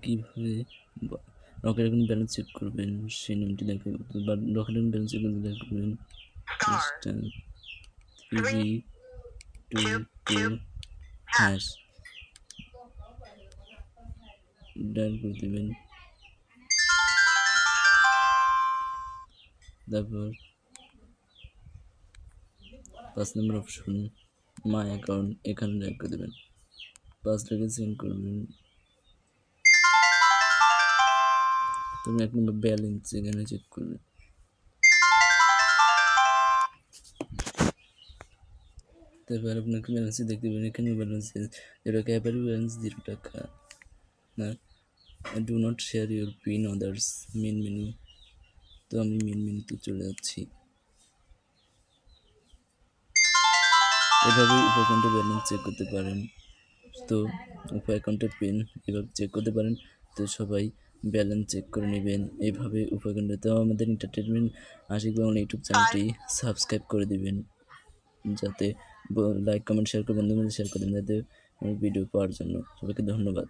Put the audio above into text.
কীভাবে rocket account balance check করবেন সেই নিয়মটি দেখাবো। বা রকেট অ্যাকাউন্ট ব্যালেন্স চেক করতে দেখবেন *322# ডায়াল করে দেবেন। তারপর 5 নম্বর অপশন মাই অ্যাকাউন্ট, এখানে ডায়াল করে দেবেন। 5 টাকা সেন্ড করবেন। তুমি 1 নম্বর ব্যালেন্স এখানে চেক করবেন। তারপর আপনাকে ব্যালেন্সে দেখতে পাবেন, এখানে ব্যালেন্স 0 টাকা, অ্যাপারি ব্যালেন্স 0 টাকা। না, do not share your pin others, main menu. তো আমি মেন মেনুতে চলে যাচ্ছি। এভাবে উপর অ্যাকাউন্টে ব্যালেন্স চেক করতে পারেন। তো উপর অ্যাকাউন্টের পিন এভাবে চেক করতে পারেন। তো সবাই ব্যালেন্স চেক করে নেবেন এইভাবে উপর অ্যাকাউন্টে। তো আমাদের এন্টারটেনমেন্ট আশিক বাংলা ইউটিউব চ্যানেলটি সাবস্ক্রাইব করে দিবেন, যাতে লাইক কমেন্ট শেয়ার করে বন্ধুদের শেয়ার করে দেবেন, যাতে ভিডিও পাওয়ার জন্য। সবাইকে ধন্যবাদ।